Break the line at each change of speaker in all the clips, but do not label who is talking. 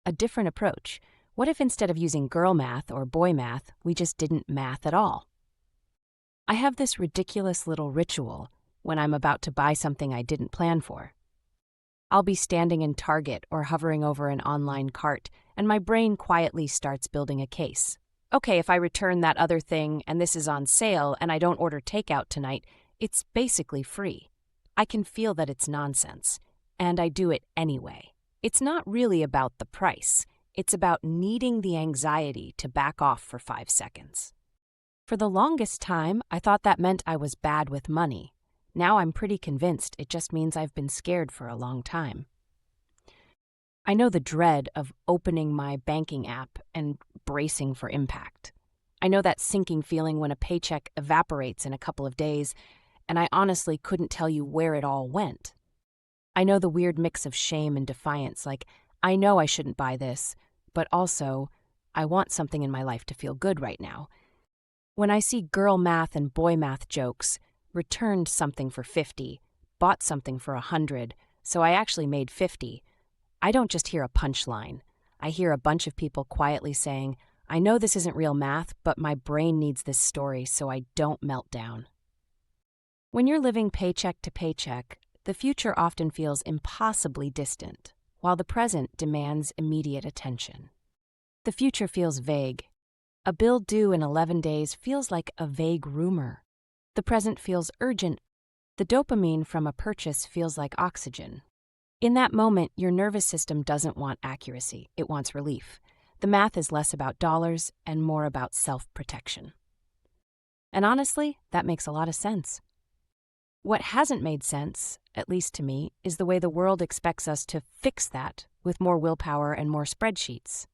a different approach. What if instead of using girl math or boy math, we just didn't math at all? I have this ridiculous little ritual when I'm about to buy something I didn't plan for. I'll be standing in Target or hovering over an online cart, and my brain quietly starts building a case. Okay, if I return that other thing and this is on sale and I don't order takeout tonight, it's basically free. I can feel that it's nonsense, and I do it anyway. It's not really about the price. It's about needing the anxiety to back off for 5 seconds. For the longest time, I thought that meant I was bad with money. Now I'm pretty convinced it just means I've been scared for a long time. I know the dread of opening my banking app and bracing for impact. I know that sinking feeling when a paycheck evaporates in a couple of days, and I honestly couldn't tell you where it all went. I know the weird mix of shame and defiance, like, I know I shouldn't buy this, but also, I want something in my life to feel good right now. When I see girl math and boy math jokes, returned something for 50, bought something for 100, so I actually made 50, I don't just hear a punchline. I hear a bunch of people quietly saying, I know this isn't real math, but my brain needs this story so I don't melt down. When you're living paycheck to paycheck, the future often feels impossibly distant, while the present demands immediate attention. The future feels vague. A bill due in 11 days feels like a vague rumor. The present feels urgent. The dopamine from a purchase feels like oxygen. In that moment, your nervous system doesn't want accuracy, it wants relief. The math is less about dollars and more about self-protection. And honestly, that makes a lot of sense. What hasn't made sense, at least to me, is the way the world expects us to fix that with more willpower and more spreadsheets.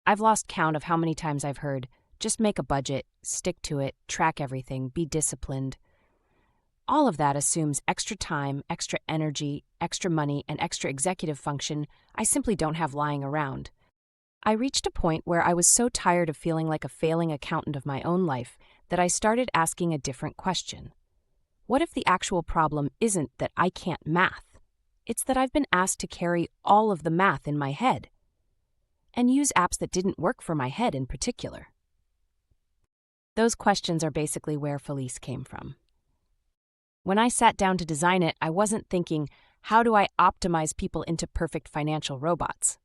I've lost count of how many times I've heard, just make a budget, stick to it, track everything, be disciplined. All of that assumes extra time, extra energy, extra money, and extra executive function I simply don't have lying around. I reached a point where I was so tired of feeling like a failing accountant of my own life that I started asking a different question. What if the actual problem isn't that I can't math? It's that I've been asked to carry all of the math in my head and use apps that didn't work for my head in particular. Those questions are basically where Felice came from. When I sat down to design it, I wasn't thinking, how do I optimize people into perfect financial robots?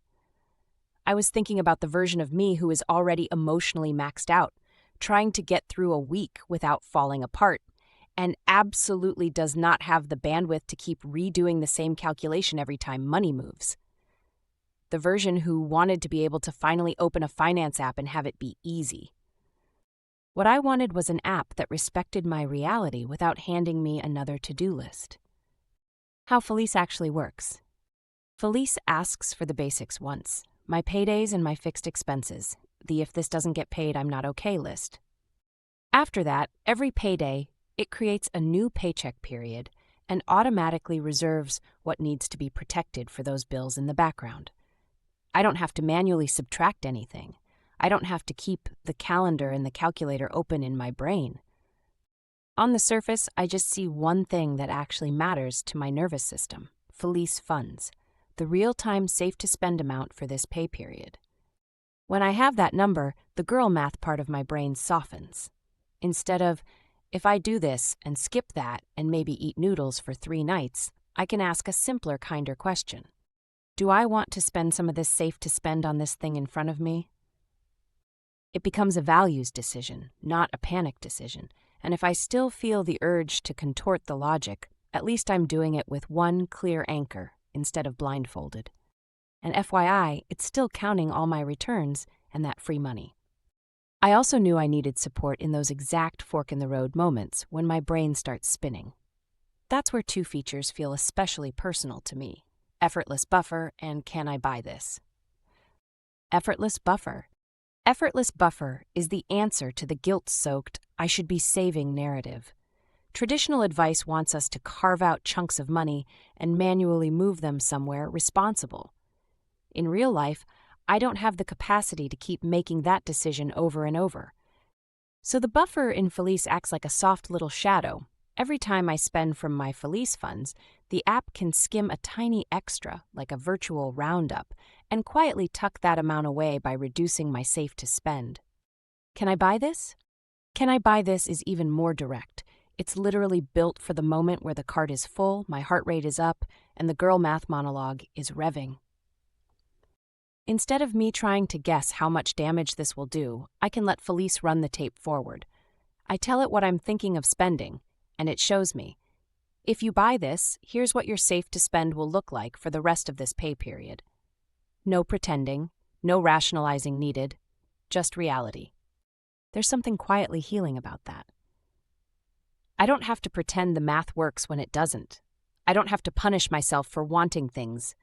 I was thinking about the version of me who is already emotionally maxed out, trying to get through a week without falling apart, and absolutely does not have the bandwidth to keep redoing the same calculation every time money moves. The version who wanted to be able to finally open a finance app and have it be easy. What I wanted was an app that respected my reality without handing me another to-do list. How Felice actually works. Felice asks for the basics once, my paydays and my fixed expenses, the if this doesn't get paid I'm not okay list. After that, every payday, it creates a new paycheck period and automatically reserves what needs to be protected for those bills in the background. I don't have to manually subtract anything. I don't have to keep the calendar and the calculator open in my brain. On the surface, I just see one thing that actually matters to my nervous system, Felice funds, the real-time safe-to-spend amount for this pay period. When I have that number, the girl math part of my brain softens. Instead of, if I do this and skip that and maybe eat noodles for 3 nights, I can ask a simpler, kinder question. Do I want to spend some of this safe-to-spend on this thing in front of me? It becomes a values decision, not a panic decision, and if I still feel the urge to contort the logic, at least I'm doing it with one clear anchor instead of blindfolded. And FYI, it's still counting all my returns and that free money. I also knew I needed support in those exact fork-in-the-road moments when my brain starts spinning. That's where 2 features feel especially personal to me, effortless buffer and can I buy this? Effortless buffer. Effortless buffer is the answer to the guilt-soaked, I should be saving narrative. Traditional advice wants us to carve out chunks of money and manually move them somewhere responsible. In real life, I don't have the capacity to keep making that decision over and over. So the buffer in Felice acts like a soft little shadow. Every time I spend from my Felice funds, the app can skim a tiny extra, like a virtual roundup, and quietly tuck that amount away by reducing my safe to spend. Can I buy this? Can I buy this is even more direct. It's literally built for the moment where the cart is full, my heart rate is up, and the girl math monologue is revving. Instead of me trying to guess how much damage this will do, I can let Felice run the tape forward. I tell it what I'm thinking of spending, and it shows me. If you buy this, here's what your safe to spend will look like for the rest of this pay period. No pretending, no rationalizing needed, just reality. There's something quietly healing about that. I don't have to pretend the math works when it doesn't. I don't have to punish myself for wanting things.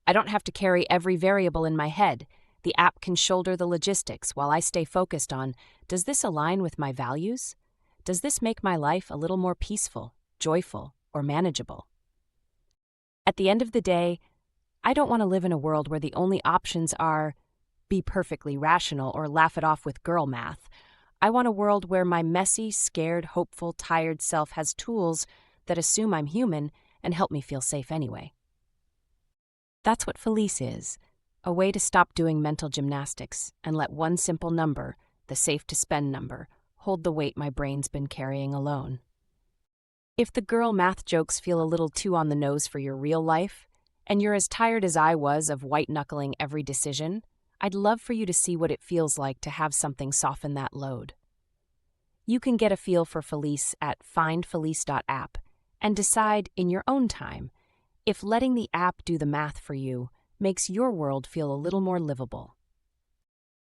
I don't have to carry every variable in my head. The app can shoulder the logistics while I stay focused on, does this align with my values? Does this make my life a little more peaceful, joyful, or manageable? At the end of the day, I don't want to live in a world where the only options are be perfectly rational or laugh it off with girl math. I want a world where my messy, scared, hopeful, tired self has tools that assume I'm human and help me feel safe anyway. That's what Felice is, a way to stop doing mental gymnastics and let one simple number, the safe-to-spend number, hold the weight my brain's been carrying alone. If the girl math jokes feel a little too on the nose for your real life, and you're as tired as I was of white-knuckling every decision, I'd love for you to see what it feels like to have something soften that load. You can get a feel for Felice at findfelice.app and decide in your own time if letting the app do the math for you makes your world feel a little more livable.